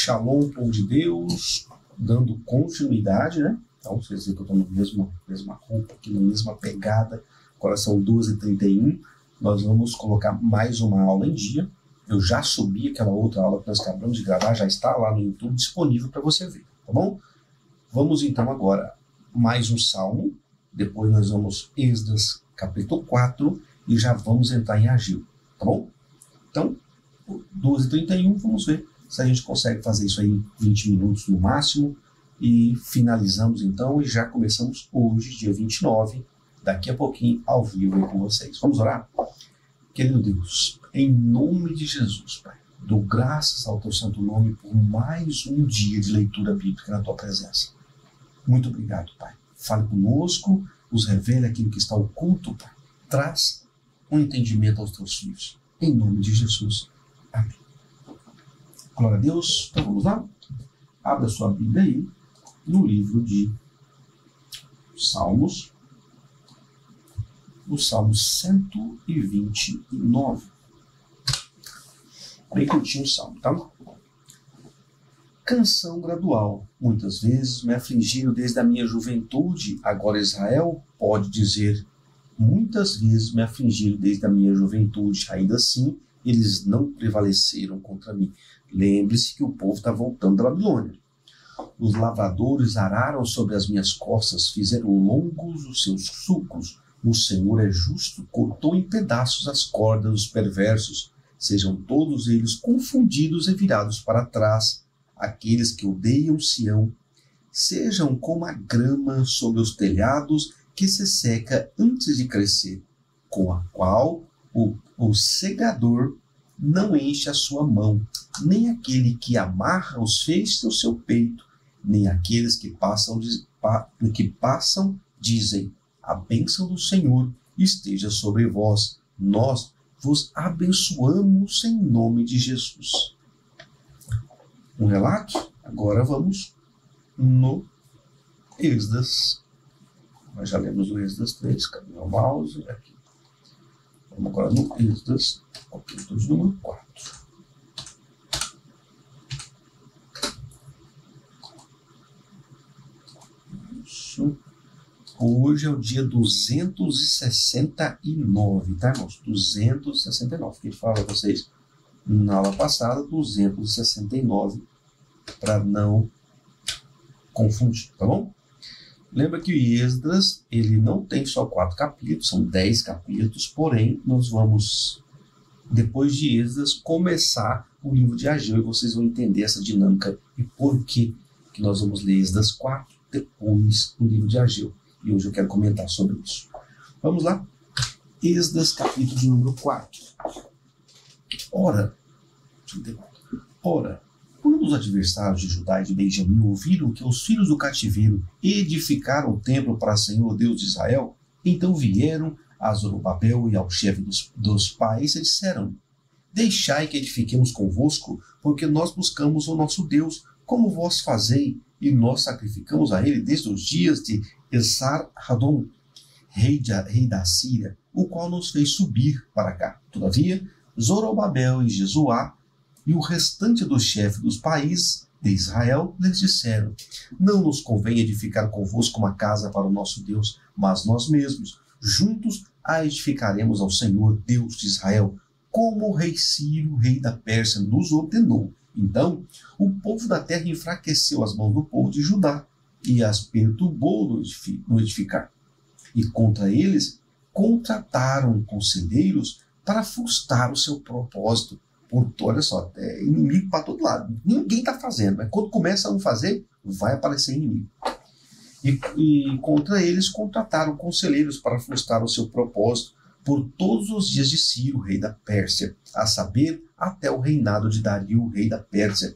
Shalom, povo de Deus, dando continuidade, né? Então, vocês viram que eu estou na mesma roupa, aqui na mesma pegada. Agora são 12h31. Nós vamos colocar mais uma aula em dia. Eu já subi aquela outra aula que nós acabamos de gravar, já está lá no YouTube disponível para você ver, tá bom? Vamos então agora mais um salmo. Depois nós vamos Esdras capítulo 4 e já vamos entrar em Ageu, tá bom? Então, 12h31, vamos ver se a gente consegue fazer isso aí em 20 minutos no máximo. E finalizamos então e já começamos hoje, dia 29, daqui a pouquinho, ao vivo aí com vocês. Vamos orar? Querido Deus, em nome de Jesus, Pai, dou graças ao Teu santo nome por mais um dia de leitura bíblica na Tua presença. Muito obrigado, Pai. Fale conosco, nos revele aquilo que está oculto, Pai. Traz um entendimento aos Teus filhos. Em nome de Jesus. Amém. Glória a Deus. Então vamos lá? Abra sua Bíblia aí no livro de Salmos, no Salmo 129. Bem curtinho o salmo, tá? Canção gradual. Muitas vezes me afligiram desde a minha juventude. Agora Israel pode dizer: muitas vezes me afligiram desde a minha juventude. Ainda assim, eles não prevaleceram contra mim. Lembre-se que o povo está voltando da Babilônia. Os lavradores araram sobre as minhas costas, fizeram longos os seus sulcos. O Senhor é justo, cortou em pedaços as cordas dos perversos. Sejam todos eles confundidos e virados para trás. Aqueles que odeiam Sião, sejam como a grama sobre os telhados que se seca antes de crescer, com a qual o segador não enche a sua mão, nem aquele que amarra os feixes ao seu peito, nem aqueles que passam dizem: a bênção do Senhor esteja sobre vós, nós vos abençoamos em nome de Jesus. Um relato? Agora vamos no Esdras. Nós já lemos o Esdras 3, cadê o mouse? Aqui. Vamos agora no Esdras, capítulo de número 4. Isso. Hoje é o dia 269, tá, irmãos? 269. Que ele fala para vocês na aula passada, 269, para não confundir, tá bom? Lembra que o Esdras, ele não tem só 4 capítulos, são 10 capítulos, porém, nós vamos, depois de Esdras, começar o livro de Ageu, e vocês vão entender essa dinâmica e por que nós vamos ler Esdras 4, depois o livro de Ageu. E hoje eu quero comentar sobre isso. Vamos lá? Esdras, capítulo de número 4. Ora, quando os adversários de Judá e de Benjamim ouviram que os filhos do cativeiro edificaram o templo para o Senhor Deus de Israel, então vieram a Zorobabel e ao chefe dos pais e disseram: deixai que edifiquemos convosco, porque nós buscamos o nosso Deus, como vós fazei, e nós sacrificamos a ele desde os dias de Esar-Hadon, rei da Síria, o qual nos fez subir para cá. Todavia, Zorobabel e Jesuá e o restante dos chefes dos países de Israel lhes disseram: não nos convém edificar convosco uma casa para o nosso Deus, mas nós mesmos, juntos, a edificaremos ao Senhor Deus de Israel, como o rei Ciro, rei da Pérsia, nos ordenou. Então, o povo da terra enfraqueceu as mãos do povo de Judá e as perturbou no edificar. E contra eles contrataram conselheiros para frustrar o seu propósito. Olha só, é inimigo para todo lado. Ninguém está fazendo, mas quando começa a não fazer, vai aparecer inimigo. E contra eles contrataram conselheiros para frustrar o seu propósito por todos os dias de Ciro, rei da Pérsia, a saber, até o reinado de Dario, rei da Pérsia,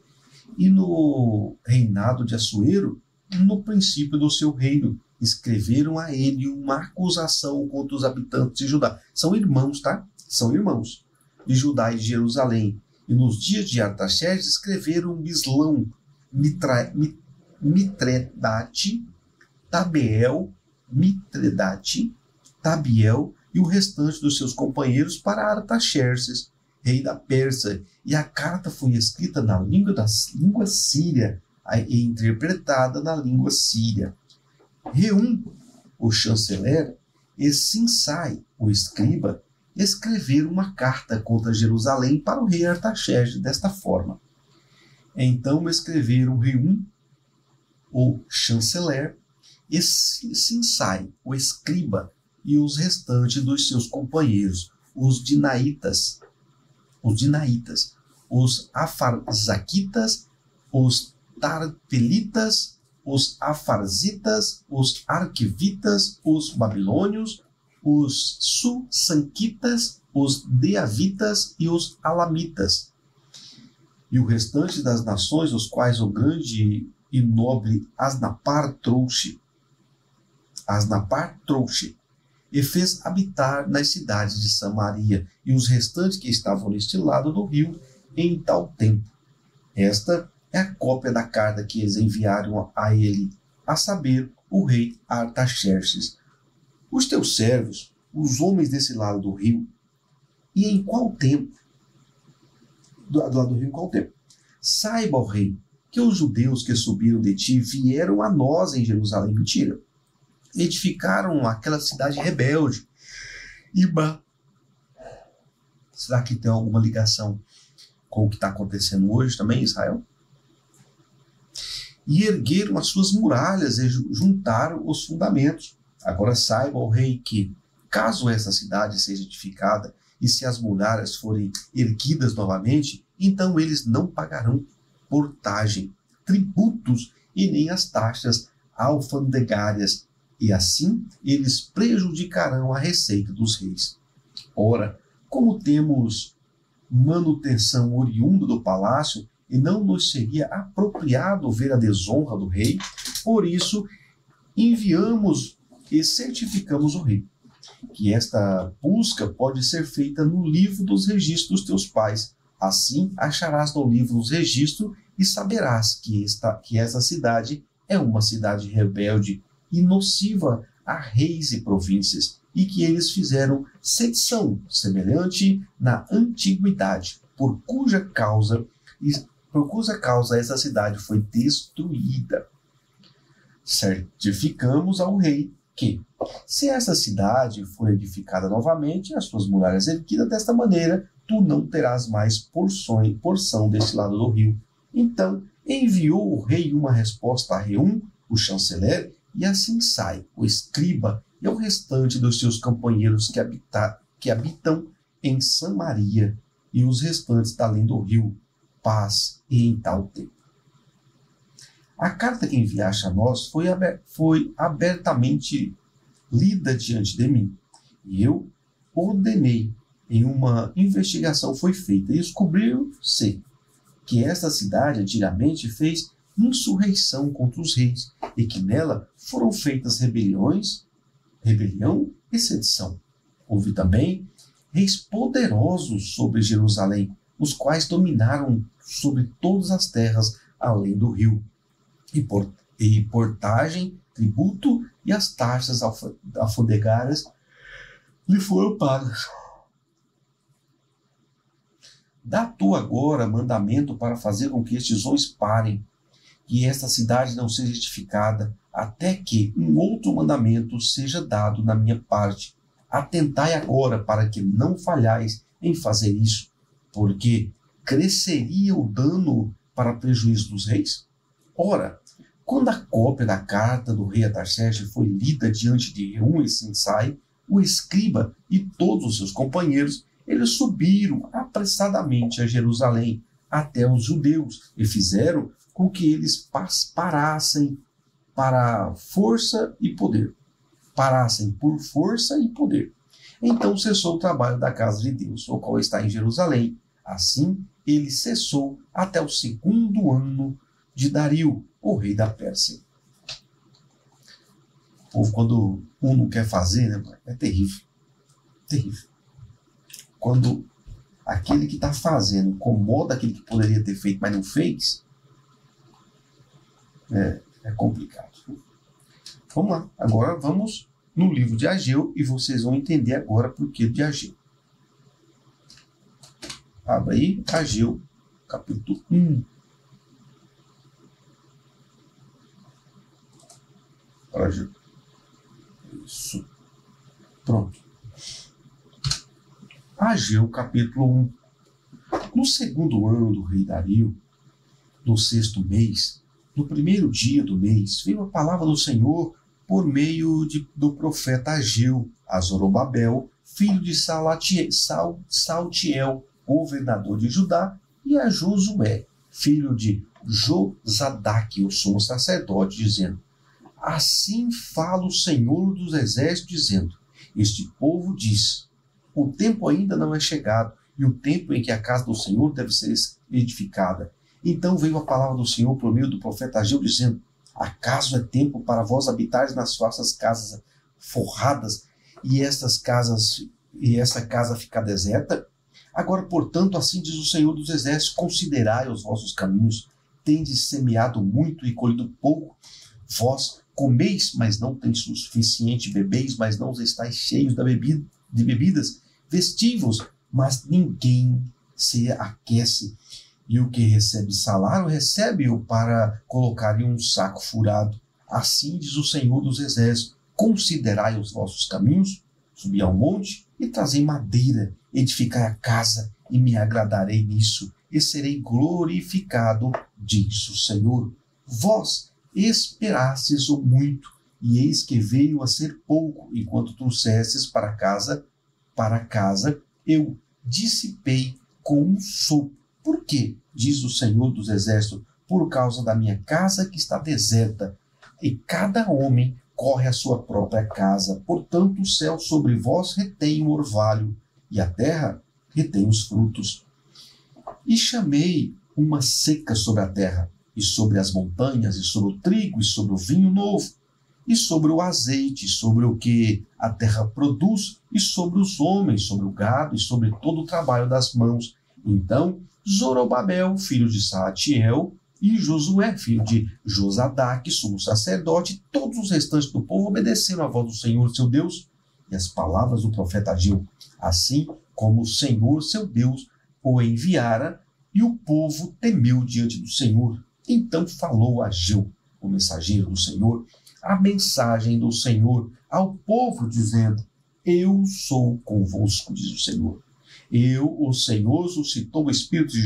e no reinado de Assuero, no princípio do seu reino, escreveram a ele uma acusação contra os habitantes de Judá. São irmãos, tá? São irmãos de Judá e de Jerusalém. E nos dias de Artaxerxes escreveram Bislão, Mitredate, Tabiel e o restante dos seus companheiros para Artaxerxes, rei da Pérsia, e a carta foi escrita na língua síria e interpretada na língua síria. Reum, o chanceler, e Sinsai, o escriba, escreveram uma carta contra Jerusalém para o rei Artaxerxes desta forma. Então escreveram Reum, o chanceler, e Sinsai, o escriba, e os restantes dos seus companheiros, os dinaitas, os afarzaquitas, os tartelitas, os afarzitas, os arquivitas, os babilônios, os susanquitas, os deavitas e os alamitas. E o restante das nações, os quais o grande e nobre Asnapar trouxe, e fez habitar nas cidades de Samaria, e os restantes que estavam neste lado do rio em tal tempo. Esta é a cópia da carta que eles enviaram a ele, a saber, o rei Artaxerxes. Os teus servos, os homens desse lado do rio, e em qual tempo? Do lado do rio, em qual tempo? Saiba, ó rei, que os judeus que subiram de ti vieram a nós em Jerusalém. Mentira. Edificaram aquela cidade rebelde. Será que tem alguma ligação com o que está acontecendo hoje também em Israel? E ergueram as suas muralhas e juntaram os fundamentos. Agora saiba, ó rei, que, caso essa cidade seja edificada e se as muralhas forem erguidas novamente, então eles não pagarão portagem, tributos e nem as taxas alfandegárias, e assim eles prejudicarão a receita dos reis. Ora, como temos manutenção oriunda do palácio, e não nos seria apropriado ver a desonra do rei, por isso enviamos e certificamos o rei, que esta busca pode ser feita no livro dos registros dos teus pais. Assim acharás no livro dos registros e saberás que essa cidade é uma cidade rebelde e nociva a reis e províncias, e que eles fizeram sedição semelhante na antiguidade, por cuja causa essa cidade foi destruída. Certificamos ao rei que, se essa cidade for edificada novamente, as suas muralhas erguidas desta maneira, tu não terás mais porção deste lado do rio. Então enviou o rei uma resposta a Reum, o chanceler, e a Sinsai, o escriba, e ao restante dos seus companheiros que habitam em Samaria, e os restantes da além do rio, paz e em tal tempo. A carta que enviaste a nós foi abertamente lida diante de mim, e eu ordenei, em uma investigação foi feita, e descobriu-se que esta cidade antigamente fez insurreição contra os reis, e que nela foram feitas rebelião e sedição. Houve também reis poderosos sobre Jerusalém, os quais dominaram sobre todas as terras além do rio, e portagem, tributo e as taxas alfandegárias lhe foram pagas. Dá tu agora mandamento para fazer com que estes homens parem, que esta cidade não seja edificada, até que um outro mandamento seja dado na minha parte. Atentai agora para que não falhais em fazer isso, porque cresceria o dano para prejuízo dos reis? Ora, quando a cópia da carta do rei Artaxerxes foi lida diante de Reum e Sinsai, o escriba e todos os seus companheiros, eles subiram apressadamente a Jerusalém até os judeus e fizeram com que eles parassem para força e poder. Parassem por força e poder. Então cessou o trabalho da casa de Deus, o qual está em Jerusalém. Assim, ele cessou até o 2º ano de Dario, o rei da Pérsia. O povo, quando um não quer fazer, né, é terrível. Terrível. Quando aquele que está fazendo incomoda aquele que poderia ter feito, mas não fez, é complicado. Vamos lá. Agora vamos no livro de Ageu e vocês vão entender agora por que de Ageu. Abra aí, Ageu, capítulo 1. Ageu. Isso. Pronto. Ageu, capítulo 1. No segundo ano do rei Dario, no sexto mês, no primeiro dia do mês, veio a palavra do Senhor por meio do profeta Ageu a Zorobabel, filho de Saltiel, governador de Judá, e a Josué, filho de Josadaque, o sumo sacerdote, dizendo: assim fala o Senhor dos exércitos, dizendo: este povo diz, o tempo ainda não é chegado, e o tempo em que a casa do Senhor deve ser edificada. Então veio a palavra do Senhor por meio do profeta Ageu, dizendo: acaso é tempo para vós habitares nas vossas casas forradas, e esta casa ficar deserta? Agora, portanto, assim diz o Senhor dos exércitos: considerai os vossos caminhos, tendes semeado muito e colhido pouco. Vós comeis, mas não tendes o suficiente, bebeis, mas não estáis cheios de bebidas, vestivos, mas ninguém se aquece. E o que recebe salário, recebe-o para colocar em um saco furado. Assim diz o Senhor dos exércitos: considerai os vossos caminhos, subi ao monte e trazei madeira, edificai a casa, e me agradarei nisso, e serei glorificado, diz o Senhor. Vós esperastes o muito, e eis que veio a ser pouco, enquanto trouxestes para casa, eu dissipei com um sopro. Por quê? Diz o Senhor dos exércitos: por causa da minha casa que está deserta, e cada homem corre à sua própria casa. Portanto, o céu sobre vós retém o orvalho, e a terra retém os frutos. E chamei uma seca sobre a terra, e sobre as montanhas, e sobre o trigo, e sobre o vinho novo, e sobre o azeite, e sobre o que a terra produz, e sobre os homens, sobre o gado, e sobre todo o trabalho das mãos. Então Zorobabel, filho de Salatiel, e Josué, filho de Josadaque, sumo sacerdote, todos os restantes do povo obedeceram à voz do Senhor, seu Deus, e as palavras do profeta Ageu, assim como o Senhor, seu Deus, o enviara, e o povo temeu diante do Senhor. Então falou Ageu, o mensageiro do Senhor, a mensagem do Senhor ao povo, dizendo: eu sou convosco, diz o Senhor. O Senhor, suscitou o espírito de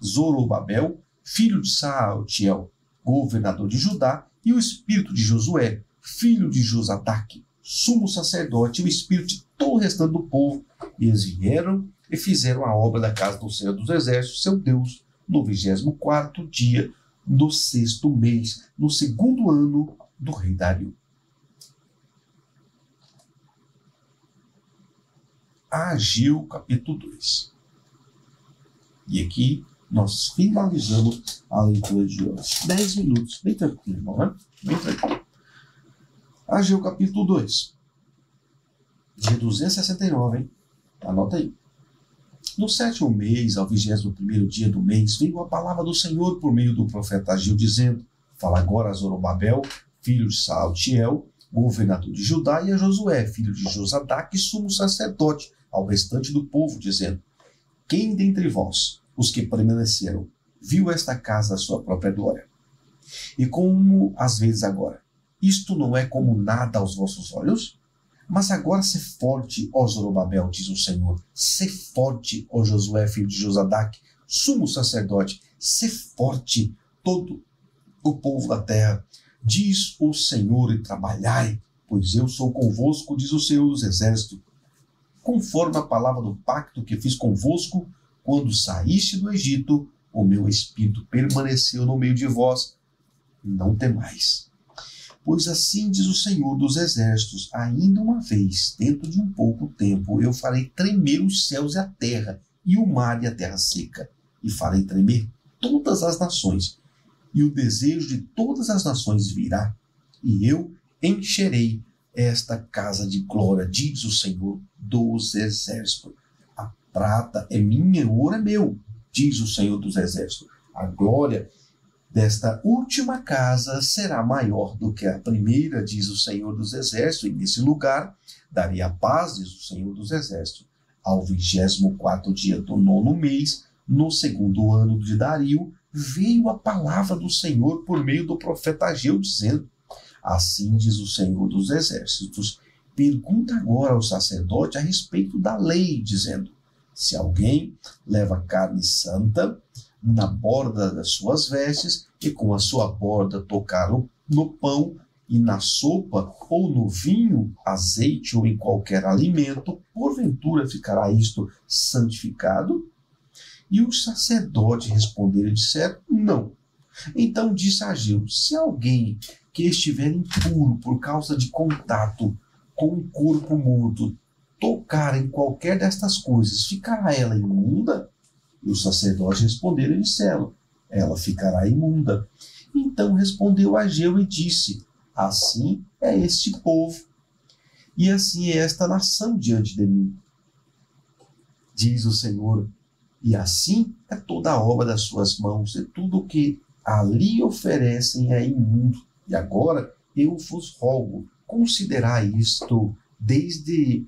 Zorobabel, filho de Salatiel, governador de Judá, e o espírito de Josué, filho de Josadaque, sumo sacerdote, e o espírito de todo o restante do povo. E eles vieram e fizeram a obra da casa do Senhor dos exércitos, seu Deus, no 24º dia do sexto mês, no segundo ano do rei Dario. Ageu, capítulo 2. E aqui nós finalizamos a leitura de hoje. 10 minutos, bem tranquilo, irmão, né? Bem tranquilo. Ageu, capítulo 2. Dia 269, hein? Anota aí. No sétimo mês, ao 21º dia do mês, veio a palavra do Senhor por meio do profeta Ageu, dizendo: fala agora a Zorobabel, filho de Salatiel, governador de Judá, e a Josué, filho de Josadaque, sumo sacerdote, ao restante do povo, dizendo: quem dentre vós, os que permaneceram, viu esta casa a sua própria glória? E como às vezes agora, isto não é como nada aos vossos olhos? Mas agora sê forte, ó Zorobabel, diz o Senhor. Sê forte, ó Josué, filho de Josadaque, sumo sacerdote. Sê forte, todo o povo da terra. Diz o Senhor, e trabalhai, pois eu sou convosco, diz o Senhor dos exércitos. Conforme a palavra do pacto que fiz convosco, quando saíste do Egito, o meu espírito permaneceu no meio de vós. Não temais. Pois assim diz o Senhor dos exércitos: ainda uma vez, dentro de um pouco tempo, eu farei tremer os céus e a terra, e o mar e a terra seca, e farei tremer todas as nações, e o desejo de todas as nações virá, e eu encherei esta casa de glória, diz o Senhor dos exércitos. A prata é minha, o ouro é meu, diz o Senhor dos exércitos. A glória desta última casa será maior do que a primeira, diz o Senhor dos exércitos, e nesse lugar darei a paz, diz o Senhor dos exércitos, Ao 24º dia do 9º mês, no 2º ano de Dario, veio a palavra do Senhor por meio do profeta Ageu, dizendo: assim diz o Senhor dos Exércitos, pergunta agora ao sacerdote a respeito da lei, dizendo: se alguém leva carne santa na borda das suas vestes, e com a sua borda tocar no pão, e na sopa, ou no vinho, azeite, ou em qualquer alimento, porventura ficará isto santificado? E os sacerdotes responderam e disseram: não. Então disse Ageu: se alguém que estiver impuro por causa de contato com um corpo morto tocar em qualquer destas coisas, ficará ela imunda? E os sacerdotes responderam e disseram: ela ficará imunda. Então respondeu Ageu e disse: assim é este povo, e assim é esta nação diante de mim, diz o Senhor, e assim é toda a obra das suas mãos, e tudo o que ali oferecem é imundo. E agora eu vos rogo, considerai isto desde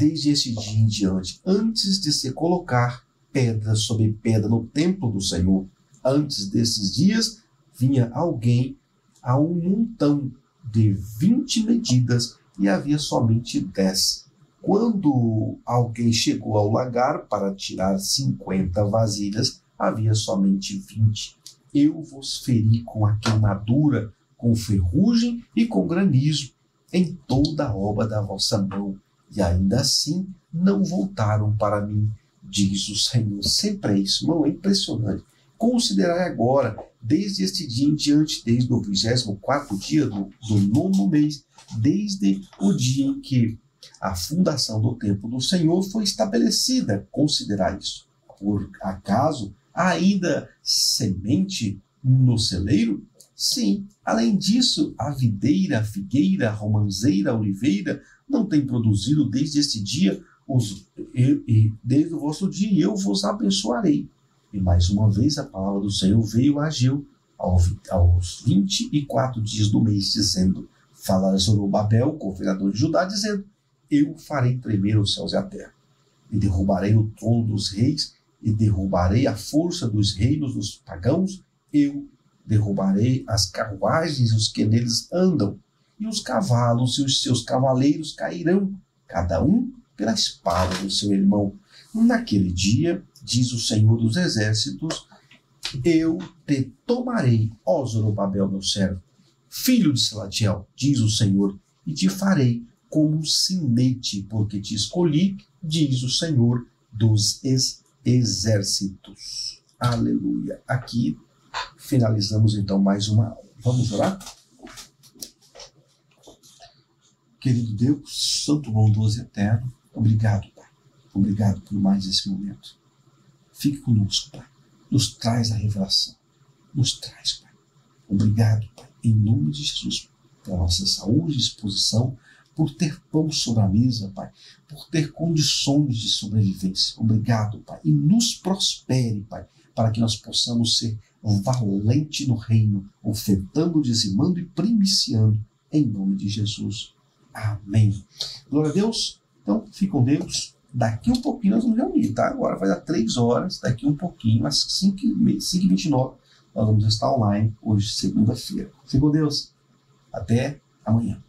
esse dia em diante, antes de se colocar pedra sobre pedra no templo do Senhor. Antes desses dias vinha alguém a um montão de 20 medidas e havia somente 10. Quando alguém chegou ao lagar para tirar 50 vasilhas, havia somente 20. Eu vos feri com a queimadura, com ferrugem e com granizo, em toda a obra da vossa mão, e ainda assim não voltaram para mim, diz o Senhor. Sempre é isso, não é impressionante? Considerai agora, desde este dia em diante, desde o 24º dia do 9º mês, desde o dia em que a fundação do templo do Senhor foi estabelecida. Considerai isso. Por acaso há ainda semente no celeiro? Sim. Além disso, a videira, a figueira, a romanceira, a oliveira não tem produzido desde este dia, desde o vosso dia, e eu vos abençoarei. E mais uma vez a palavra do Senhor veio a Ageu aos 24 dias do mês, dizendo: fala a Zorobabel, governador de Judá, dizendo: eu farei tremer os céus e a terra, e derrubarei o trono dos reis, e derrubarei a força dos reinos dos pagãos, eu derrubarei as carruagens e os que neles andam, e os cavalos e os seus cavaleiros cairão, cada um pela espada do seu irmão. Naquele dia, diz o Senhor dos Exércitos, eu te tomarei, ó Zorobabel, meu servo, filho de Salatiel, diz o Senhor, e te farei como um sinete, porque te escolhi, diz o Senhor dos Exércitos. Aleluia. Aqui finalizamos então mais uma aula. Vamos orar? Querido Deus, santo, bondoso e eterno, obrigado, Pai. Obrigado por mais esse momento. Fique conosco, Pai. Nos traz a revelação. Nos traz, Pai. Obrigado, Pai, em nome de Jesus, pela nossa saúde e disposição, por ter pão sobre a mesa, Pai, por ter condições de sobrevivência. Obrigado, Pai. E nos prospere, Pai, para que nós possamos ser valente no reino, ofertando, dizimando e primiciando, em nome de Jesus. Amém. Glória a Deus. Então, fique com Deus. Daqui um pouquinho nós vamos reunir, tá? Agora vai dar 3 horas, daqui um pouquinho, às 5h29, nós vamos estar online, hoje, segunda-feira. Fique com Deus. Até amanhã.